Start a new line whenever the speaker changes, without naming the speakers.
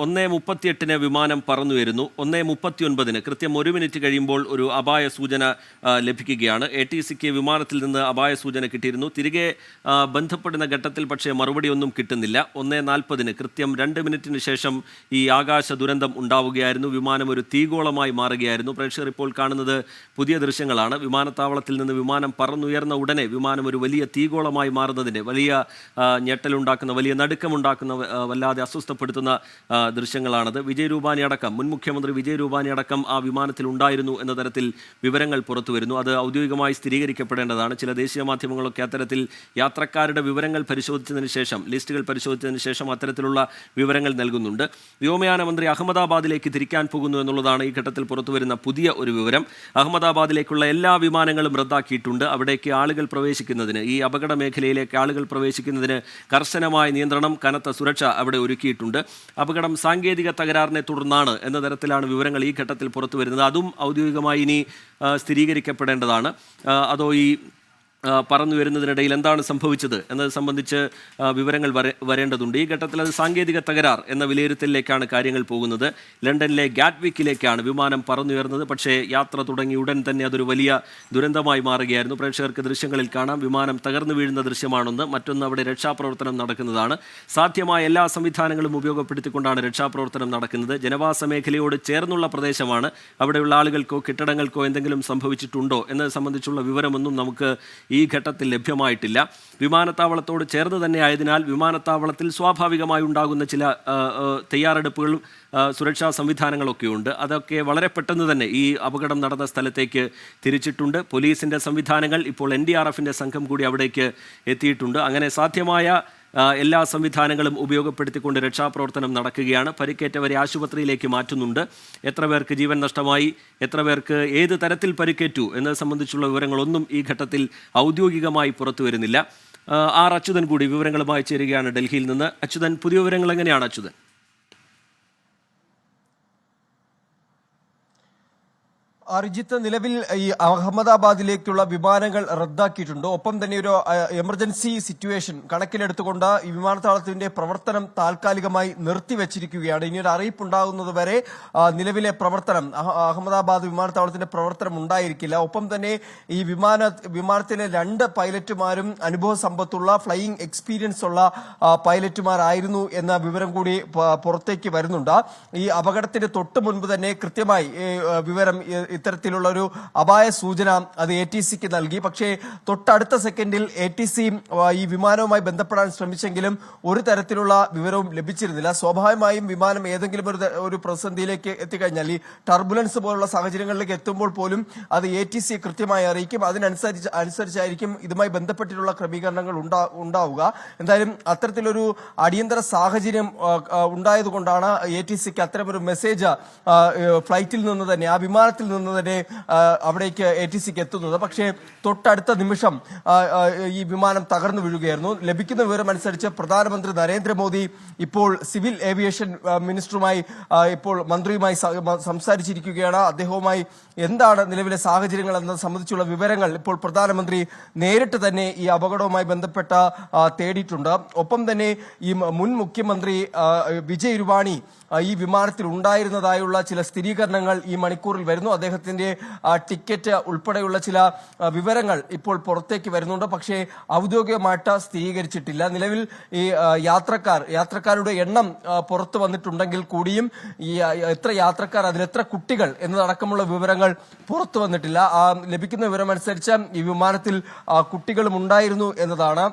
1:38 വിമാനം പറന്നുയരുന്നു. 1:39 കൃത്യം 1 മിനിറ്റ് കഴിയുമ്പോൾ ഒരു അപായ സൂചന ലഭിക്കുകയാണ്. ATCക്ക് വിമാനത്തിൽ നിന്ന് അപായ സൂചന കിട്ടിയിരുന്നു. തിരികെ ബന്ധപ്പെടുന്ന ഘട്ടത്തിൽ പക്ഷേ മറുപടിയൊന്നും കിട്ടുന്നില്ല. 1:40 കൃത്യം 2 മിനിറ്റിന് ശേഷം ഈ ആകാശ ദുരന്തം ഉണ്ടാവുകയായിരുന്നു. വിമാനം ഒരു തീഗോളമായി മാറുകയായിരുന്നു. പ്രേക്ഷകർ ഇപ്പോൾ കാണുന്നത് പുതിയ ദൃശ്യങ്ങളാണ്. വിമാനത്താവളത്തിൽ നിന്ന് വിമാനം പറന്നുയർന്ന ഉടനെ വിമാനം ഒരു വലിയ തീഗോളമായി മാറുന്നതിൻ്റെ വലിയ ഞെട്ടലുണ്ടാക്കുന്ന, വലിയ നടുക്കമുണ്ടാക്കുന്ന, വല്ലാതെ അസ്വസ്ഥപ്പെടുത്തുന്ന ദൃശ്യങ്ങളാണത്. വിജയ് രൂപാനി അടക്കം, മുൻ മുഖ്യമന്ത്രി വിജയ് രൂപാനി അടക്കം ആ വിമാനത്തിൽ ഉണ്ടായിരുന്നു എന്ന തരത്തിൽ വിവരങ്ങൾ പുറത്തു വരുന്നു. അത് ഔദ്യോഗികമായി സ്ഥിരീകരിക്കപ്പെടേണ്ടതാണ്. ചില ദേശീയ മാധ്യമങ്ങളൊക്കെ അത്തരത്തിൽ യാത്രക്കാരുടെ വിവരങ്ങൾ പരിശോധിച്ചതിന് ശേഷം, ലിസ്റ്റുകൾ പരിശോധിച്ചതിന് ശേഷം അത്തരത്തിലുള്ള വിവരങ്ങൾ നൽകുന്നുണ്ട്. വ്യോമയാന മന്ത്രി അഹമ്മദാബാദിലേക്ക് തിരിക്കാൻ പോകുന്നു എന്നുള്ളതാണ് ഈ ഘട്ടത്തിൽ പുറത്തുവരുന്ന പുതിയ ഒരു വിവരം. അഹമ്മദാബാദിലേക്കുള്ള എല്ലാ വിമാനങ്ങളും റദ്ദാക്കിയിട്ടുണ്ട്. അവിടേക്ക് ആളുകൾ പ്രവേശിക്കുന്നതിന്, ഈ അപകട മേഖലയിലേക്ക് ആളുകൾ പ്രവേശിക്കുന്നതിന് കർശനമായ നിയന്ത്രണം, കനത്ത സുരക്ഷ അവിടെ ഒരുക്കിയിട്ടുണ്ട്. അപകടം സാങ്കേതിക തകരാറിനെ തുടർന്നാണ് എന്ന തരത്തിലാണ് വിവരങ്ങൾ ഈ ഘട്ടത്തിൽ പുറത്തു വരുന്നത്. അതും ഔദ്യോഗികമായി ഇനി സ്ഥിരീകരിക്കപ്പെടേണ്ടതാണ്. അതോ ഈ പറന്നു വരുന്നതിനിടയിൽ എന്താണ് സംഭവിച്ചത് എന്നത് സംബന്ധിച്ച് വിവരങ്ങൾ വരേണ്ടതുണ്ട്. ഈ ഘട്ടത്തിൽ അത് സാങ്കേതിക തകരാർ എന്ന വിലയിരുത്തലിലേക്കാണ് കാര്യങ്ങൾ പോകുന്നത്. ലണ്ടനിലെ ഗാറ്റ്വിക്കിലേക്കാണ് വിമാനം പറന്നുയർന്നത്. പക്ഷേ യാത്ര തുടങ്ങി ഉടൻ തന്നെ അതൊരു വലിയ ദുരന്തമായി മാറുകയായിരുന്നു. പ്രേക്ഷകർക്ക് ദൃശ്യങ്ങളിൽ കാണാം. വിമാനം തകർന്നു വീഴുന്ന ദൃശ്യമാണെന്ന്. മറ്റൊന്ന് അവിടെ രക്ഷാപ്രവർത്തനം നടക്കുന്നതാണ്. സാധ്യമായ എല്ലാ സംവിധാനങ്ങളും ഉപയോഗപ്പെടുത്തിക്കൊണ്ടാണ് രക്ഷാപ്രവർത്തനം നടക്കുന്നത്. ജനവാസ മേഖലയോട് ചേർന്നുള്ള പ്രദേശമാണ്. അവിടെയുള്ള ആളുകൾക്കോ കെട്ടിടങ്ങൾക്കോ എന്തെങ്കിലും സംഭവിച്ചിട്ടുണ്ടോ എന്നത് സംബന്ധിച്ചുള്ള വിവരമൊന്നും നമുക്ക് ഈ ഘട്ടത്തിൽ ലഭ്യമായിട്ടില്ല. വിമാനത്താവളത്തോട് ചേർന്ന് തന്നെ ആയതിനാൽ വിമാനത്താവളത്തിൽ സ്വാഭാവികമായി ഉണ്ടാകുന്ന ചില തയ്യാറെടുപ്പുകളും സുരക്ഷാ സംവിധാനങ്ങളൊക്കെയുണ്ട്. അതൊക്കെ വളരെ പെട്ടെന്ന് തന്നെ ഈ അപകടം നടന്ന സ്ഥലത്തേക്ക് തിരിച്ചിട്ടുണ്ട്. പോലീസിൻ്റെ സംവിധാനങ്ങൾ, ഇപ്പോൾ NDRFൻ്റെ സംഘം കൂടി അവിടേക്ക് എത്തിയിട്ടുണ്ട്. അങ്ങനെ സാധ്യമായ എല്ലാ സംവിധാനങ്ങളും ഉപയോഗപ്പെടുത്തിക്കൊണ്ട് രക്ഷാപ്രവർത്തനം നടക്കുകയാണ്. പരിക്കേറ്റവരെ ആശുപത്രിയിലേക്ക് മാറ്റുന്നുണ്ട്. എത്ര പേർക്ക് ജീവൻ നഷ്ടമായി, എത്ര പേർക്ക് ഏത് തരത്തിൽ പരിക്കേറ്റു എന്നത് സംബന്ധിച്ചുള്ള വിവരങ്ങളൊന്നും ഈ ഘട്ടത്തിൽ ഔദ്യോഗികമായി പുറത്തു വരുന്നില്ല. അച്യുതൻ കൂടി വിവരങ്ങളുമായി ചേരുകയാണ് ഡൽഹിയിൽ നിന്ന്. അച്യുതൻ, പുതിയ വിവരങ്ങൾ എങ്ങനെയാണ് അച്യുതൻ?
അർജിത്ത്, നിലവിൽ ഈ അഹമ്മദാബാദിലേക്കുള്ള വിമാനങ്ങൾ റദ്ദാക്കിയിട്ടുണ്ട്. ഒപ്പം തന്നെ ഒരു എമർജൻസി സിറ്റുവേഷൻ കണക്കിലെടുത്തുകൊണ്ട് ഈ വിമാനത്താവളത്തിന്റെ പ്രവർത്തനം താൽക്കാലികമായി നിർത്തിവെച്ചിരിക്കുകയാണ്. ഇനിയൊരു അറിയിപ്പുണ്ടാകുന്നത് വരെ നിലവിലെ പ്രവർത്തനം, അഹമ്മദാബാദ് വിമാനത്താവളത്തിന്റെ പ്രവർത്തനം ഉണ്ടായിരിക്കില്ല. ഒപ്പം തന്നെ ഈ വിമാനത്തിലെ 2 പൈലറ്റുമാരും അനുഭവ സമ്പത്തുള്ള, ഫ്ലൈയിങ് എക്സ്പീരിയൻസ് ഉള്ള പൈലറ്റുമാരായിരുന്നു എന്ന വിവരം കൂടി പുറത്തേക്ക് വരുന്നുണ്ട്. ഈ അപകടത്തിന് തൊട്ട് മുൻപ് തന്നെ കൃത്യമായി വിവരം, ഇത്തരത്തിലുള്ള ഒരു അപായ സൂചന അത് ATCക്ക് നൽകി. പക്ഷേ തൊട്ടടുത്ത സെക്കൻഡിൽ ATC ഈ വിമാനവുമായി ബന്ധപ്പെടാൻ ശ്രമിച്ചെങ്കിലും ഒരു തരത്തിലുള്ള വിവരവും ലഭിച്ചിരുന്നില്ല. സ്വാഭാവികമായും വിമാനം ഏതെങ്കിലും ഒരു പ്രതിസന്ധിയിലേക്ക് എത്തിക്കഴിഞ്ഞാൽ, ഈ ടർബുലൻസ് പോലുള്ള സാഹചര്യങ്ങളിലേക്ക് എത്തുമ്പോൾ പോലും അത് ATC കൃത്യമായി അറിയിക്കും. അനുസരിച്ചായിരിക്കും ഇതുമായി ബന്ധപ്പെട്ടിട്ടുള്ള ക്രമീകരണങ്ങൾ ഉണ്ടാവുക. എന്തായാലും അത്തരത്തിലൊരു അടിയന്തര സാഹചര്യം ഉണ്ടായതുകൊണ്ടാണ് ATCക്ക് അത്തരമൊരു മെസ്സേജ് ഫ്ലൈറ്റിൽ നിന്ന് തന്നെ, ആ വിമാനത്തിൽ നിന്ന് തന്നെ അവിടേക്ക് ATCക്ക് എത്തുന്നത്. പക്ഷേ തൊട്ടടുത്ത നിമിഷം ഈ വിമാനം തകർന്നു വീഴുകയായിരുന്നു. ലഭിക്കുന്ന വിവരം അനുസരിച്ച് പ്രധാനമന്ത്രി നരേന്ദ്രമോദി ഇപ്പോൾ സിവിൽ ഏവിയേഷൻ മിനിസ്റ്ററുമായി, ഇപ്പോൾ മന്ത്രിയുമായി സംസാരിച്ചിരിക്കുകയാണ്. അദ്ദേഹവുമായി എന്താണ് നിലവിലെ സാഹചര്യങ്ങൾ എന്നത് സംബന്ധിച്ചുള്ള വിവരങ്ങൾ ഇപ്പോൾ പ്രധാനമന്ത്രി നേരിട്ട് തന്നെ ഈ അപകടവുമായി ബന്ധപ്പെട്ട തേടിയിട്ടുണ്ട്. ഒപ്പം തന്നെ ഈ മുൻ മുഖ്യമന്ത്രി വിജയ് രൂപാണി ഈ വിമാനത്തിൽ ഉണ്ടായിരുന്നതായുള്ള ചില സ്ഥിരീകരണങ്ങൾ ഈ മണിക്കൂറിൽ വരുന്നു. അദ്ദേഹത്തിന്റെ ടിക്കറ്റ് ഉൾപ്പെടെയുള്ള ചില വിവരങ്ങൾ ഇപ്പോൾ പുറത്തേക്ക് വരുന്നുണ്ട്. പക്ഷേ ഔദ്യോഗികമായിട്ട് സ്ഥിരീകരിച്ചിട്ടില്ല. നിലവിൽ ഈ യാത്രക്കാരുടെ എണ്ണം പുറത്തു വന്നിട്ടുണ്ടെങ്കിൽ കൂടിയും ഈ എത്ര യാത്രക്കാർ, അതിലെത്ര കുട്ടികൾ എന്നതടക്കമുള്ള വിവരങ്ങൾ പുറത്തു വന്നിട്ടില്ല. ലഭിക്കുന്ന വിവരമനുസരിച്ച് ഈ വിമാനത്തിൽ കുട്ടികളും ഉണ്ടായിരുന്നു എന്നതാണ്.